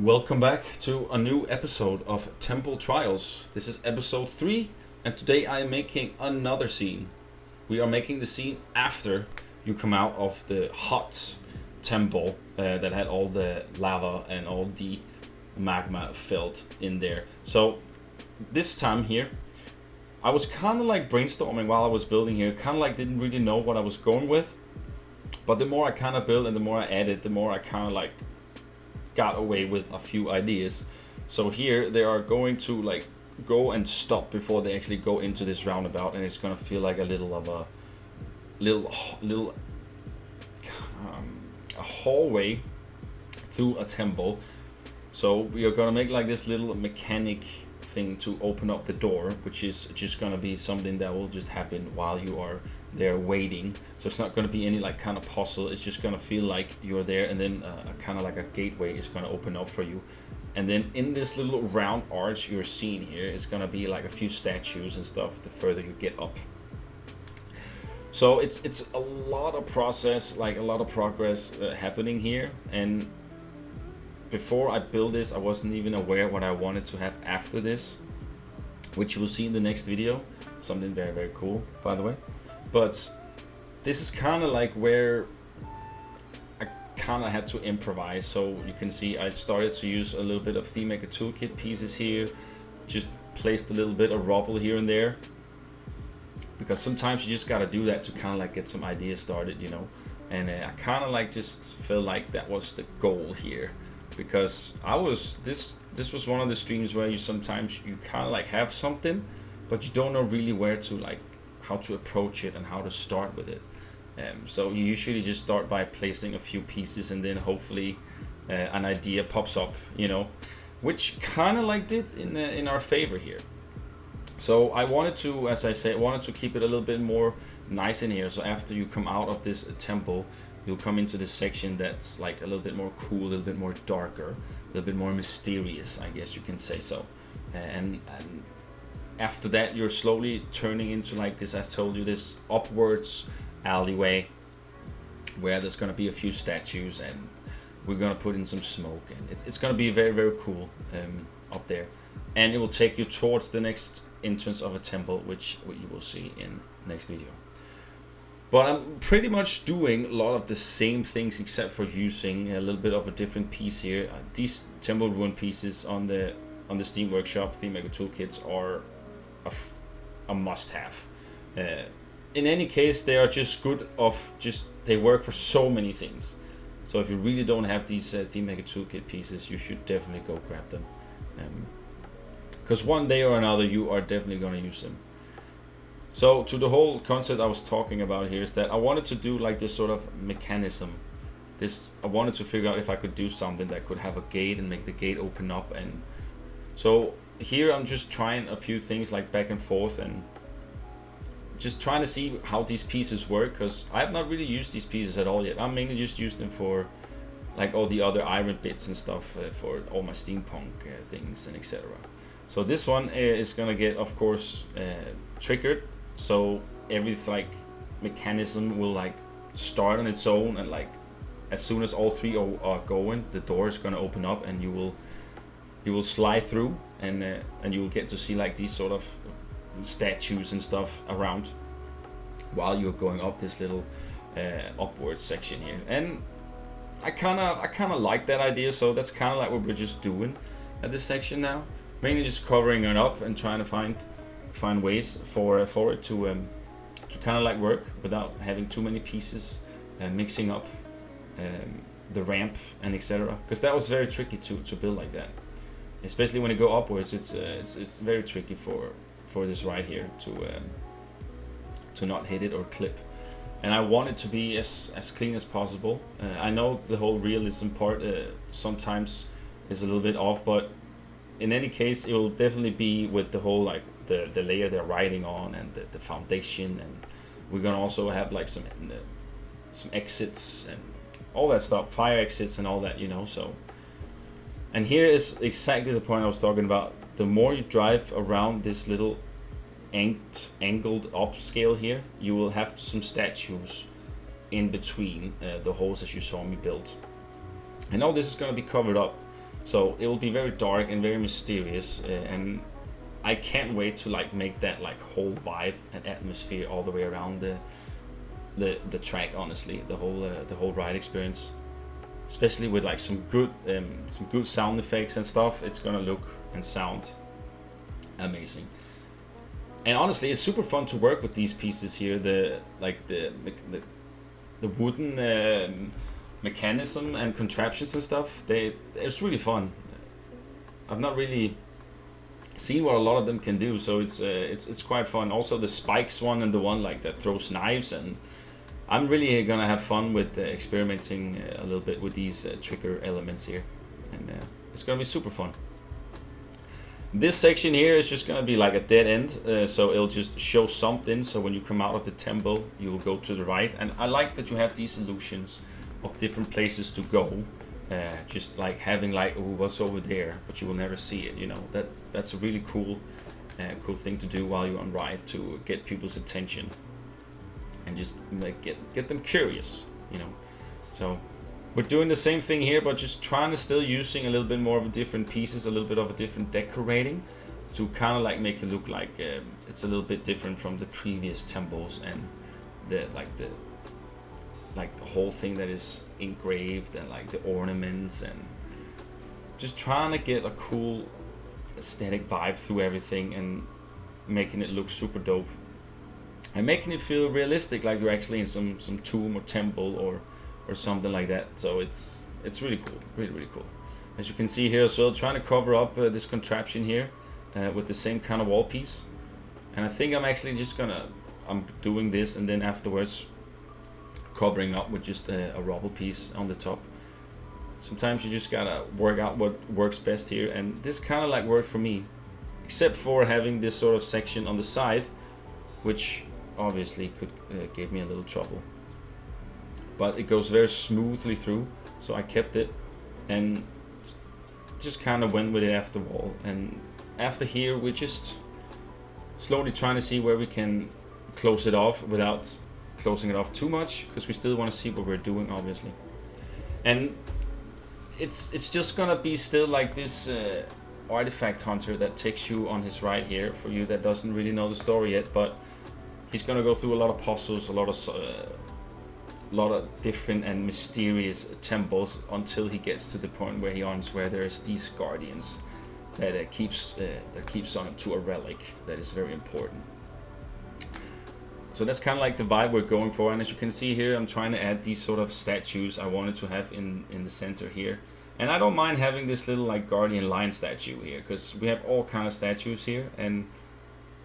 Welcome back to a new episode of Temple Trials. This is episode 3, and today I am making another scene. We are making the scene after you come out of the hot temple that had all the lava and all the magma filled in there. So this time here, I was kind of like brainstorming while I was building here, kind of like didn't really know what I was going with. But the more I kind of built and the more I added, the more I kind of like got away with a few ideas. So here they are going to like go and stop before they actually go into this roundabout, and it's gonna feel like a little of a hallway through a temple. So we are gonna make like this little mechanic thing to open up the door, which is just gonna be something that will just happen while you are there waiting. So it's not gonna be any like kind of puzzle. It's just gonna feel like you're there, and then a kind of like a gateway is gonna open up for you. And then in this little round arch you're seeing here is gonna be like a few statues and stuff the further you get up. So it's a lot of process, like a lot of progress happening here. And before I built this, I wasn't even aware what I wanted to have after this, which you will see in the next video. Something very, very cool, by the way. But this is kind of like where I kind of had to improvise. So you can see I started to use a little bit of ThemeMaker Toolkit pieces here, just placed a little bit of rubble here and there, because sometimes you just got to do that to kind of like get some ideas started, you know. And I kind of like just felt like that was the goal here, because this was one of the streams where you sometimes you kind of like have something, but you don't know really where to like how to approach it and how to start with it. So you usually just start by placing a few pieces, and then hopefully an idea pops up, you know, which kind of like did in our favor here. So I wanted to, as I said, keep it a little bit more nice in here. So after you come out of this temple, you'll come into this section that's like a little bit more cool, a little bit more darker, a little bit more mysterious, I guess you can say so. And after that, you're slowly turning into like this, as I told you, this upwards alleyway where there's gonna be a few statues, and we're gonna put in some smoke, and it's gonna be very, very cool up there. And it will take you towards the next entrance of a temple, which you will see in next video. But I'm pretty much doing a lot of the same things, except for using a little bit of a different piece here. These temple ruin pieces on the Steam Workshop ThemeMaker Toolkits are a must-have. In any case, they are just good they work for so many things. So if you really don't have these ThemeMaker Toolkit pieces, you should definitely go grab them, because one day or another you are definitely going to use them. So to the whole concept I was talking about here is that I wanted to do like this sort of mechanism. I wanted to figure out if I could do something that could have a gate and make the gate open up. And so here I'm just trying a few things like back and forth, and just trying to see how these pieces work, because I have not really used these pieces at all yet. I mainly just used them for like all the other iron bits and stuff, for all my steampunk things and etc. So this one is gonna get, of course, triggered. So every like mechanism will like start on its own, and like as soon as all three are going, the door is gonna open up, and you will slide through, and you will get to see like these sort of statues and stuff around while you're going up this little upward section here. And I kind of like that idea. So that's kind of like what we're just doing at this section now, mainly just covering it up and trying to find ways for it to kind of like work without having too many pieces, mixing up the ramp and etc. Because that was very tricky to build like that, especially when you go upwards. It's very tricky for this right here to not hit it or clip. And I want it to be as clean as possible. I know the whole realism part sometimes is a little bit off, but in any case, it will definitely be with the whole like the layer they're riding on, and the foundation. And we're gonna also have like some exits and all that stuff, fire exits and all that, you know. So, and here is exactly the point I was talking about. The more you drive around this little angled upscale here, you will have some statues in between the holes as you saw me build. I know this is going to be covered up So it will be very dark and very mysterious, and I can't wait to like make that like whole vibe and atmosphere all the way around the track. Honestly, the whole ride experience, especially with like some good sound effects and stuff. It's gonna look and sound amazing. And honestly, it's super fun to work with these pieces here. The wooden mechanism and contraptions and stuff. It's really fun. I've not really seen what a lot of them can do, so it's quite fun. Also the spikes one and the one like that throws knives, and I'm really gonna have fun with experimenting a little bit with these trigger elements here, and it's gonna be super fun. This section here is just gonna be like a dead end, so it'll just show something. So when you come out of the temple, you will go to the right, and I like that you have these illusions of different places to go, just like having like, oh, what's over there, but you will never see it. You know, that's a really cool thing to do while you're on ride, to get people's attention and just like get them curious, you know. So we're doing the same thing here, but just trying to still using a little bit more of a different pieces, a little bit of a different decorating, to kind of like make it look like it's a little bit different from the previous temples, and the whole thing that is engraved, and like the ornaments, and just trying to get a cool aesthetic vibe through everything and making it look super dope and making it feel realistic, like you're actually in some tomb or temple or something like that. So it's really cool, really cool. As you can see here as well, trying to cover up this contraption here with the same kind of wall piece. And I think I'm actually just I'm doing this, and then afterwards covering up with just a rubble piece on the top. Sometimes you just gotta work out what works best here, and this kind of like worked for me, except for having this sort of section on the side, which obviously could give me a little trouble. But it goes very smoothly through, so I kept it and just kind of went with it after wall. And after here, we're just slowly trying to see where we can close it off without closing it off too much, because we still want to see what we're doing, obviously. And it's just gonna be still like this artifact hunter that takes you on his ride here, for you that doesn't really know the story yet. But he's gonna go through a lot of puzzles, a lot of different and mysterious temples, until he gets to the point where where there's these guardians that keeps on to a relic that is very important. So that's kind of like the vibe we're going for. And as you can see here, I'm trying to add these sort of statues I wanted to have in the center here. And I don't mind having this little like guardian lion statue here, because we have all kind of statues here, and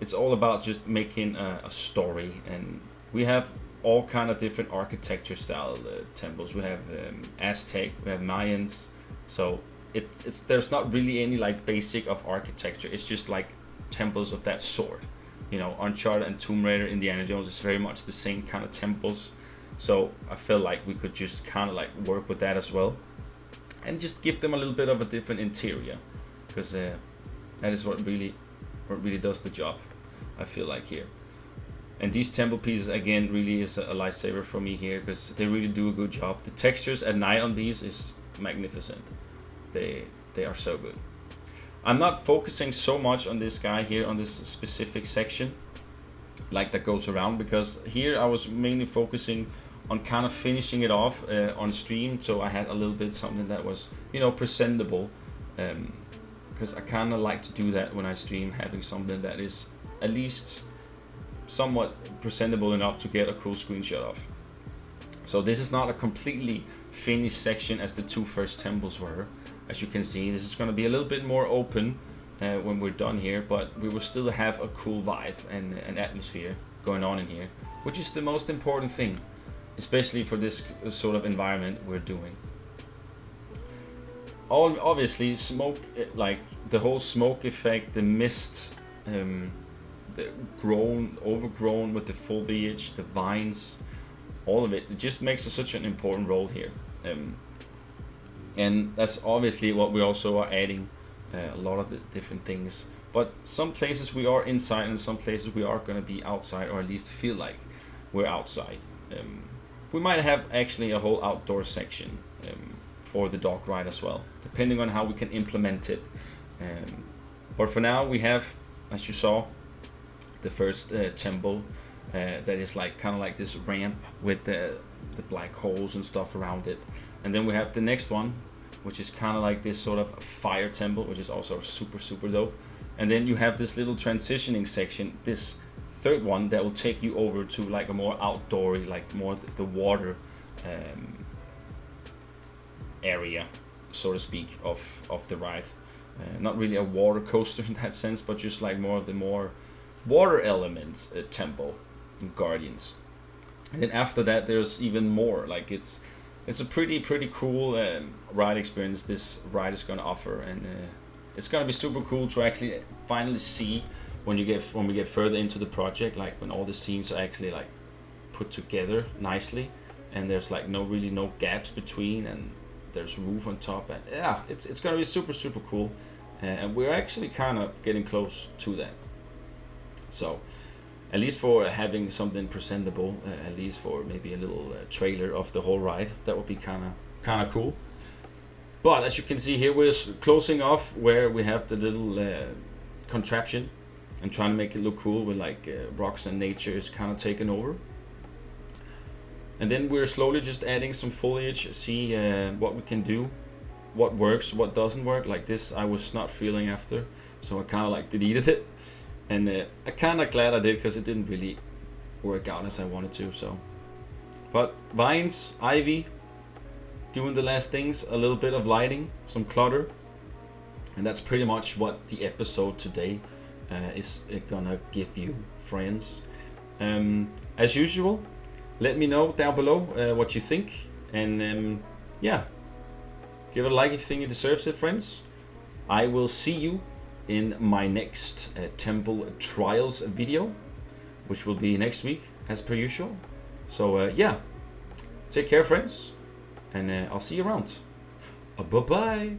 it's all about just making a story. And we have all kind of different architecture style temples. We have Aztec, we have Mayans. So there's not really any like basic of architecture. It's just like temples of that sort. You know, Uncharted and Tomb Raider, Indiana Jones is very much the same kind of temples. So I felt like we could just kind of like work with that as well, and just give them a little bit of a different interior, because that is what really does the job, I feel like, here. And these temple pieces again really is a lifesaver for me here, because they really do a good job. The textures at night on these is magnificent. They are so good. I'm not focusing so much on this guy here, on this specific section like that goes around, because here I was mainly focusing on kind of finishing it off on stream, so I had a little bit something that was, you know, presentable, because I kind of like to do that when I stream, having something that is at least somewhat presentable enough to get a cool screenshot of. So this is not a completely finished section as the two first temples were. As you can see, this is going to be a little bit more open when we're done here, but we will still have a cool vibe and an atmosphere going on in here, which is the most important thing, especially for this sort of environment we're doing. Obviously, smoke, like the whole smoke effect, the mist, the overgrown with the foliage, the vines, all of it just makes such an important role here. And that's obviously what we also are adding, a lot of the different things. But some places we are inside, and some places we are going to be outside, or at least feel like we're outside. We might have actually a whole outdoor section for the dog ride as well, depending on how we can implement it. But for now, we have, as you saw, the first temple that is like kind of like this ramp with the black holes and stuff around it. And then we have the next one, which is kind of like this sort of fire temple, which is also super dope. And then you have this little transitioning section, this third one that will take you over to like a more outdoory, like more the water area, so to speak, of the ride. Not really a water coaster in that sense, but just like more of the more water elements temple and guardians. And then after that, there's even more. Like it's a pretty cool ride experience this ride is gonna offer, and it's gonna be super cool to actually finally see when we get further into the project, like when all the scenes are actually like put together nicely, and there's like no gaps between, and there's roof on top, and yeah, it's gonna be super cool, and we're actually kind of getting close to that. So at least for having something presentable, at least for maybe a little trailer of the whole ride, that would be kind of cool. But as you can see here, we're closing off where we have the little contraption and trying to make it look cool with like rocks and nature is kind of taken over. And then we're slowly just adding some foliage, see what we can do, what works, what doesn't work. Like this I was not feeling after, so I kind of like deleted it. And I'm kind of glad I did, because it didn't really work out as I wanted to. So, but vines, ivy, doing the last things, a little bit of lighting, some clutter, and that's pretty much what the episode today is gonna give you, friends. As usual, let me know down below what you think, and yeah, give it a like if you think it deserves it, friends. I will see you in my next temple trials video, which will be next week as per usual. So yeah, take care, friends, and I'll see you around. Bye bye.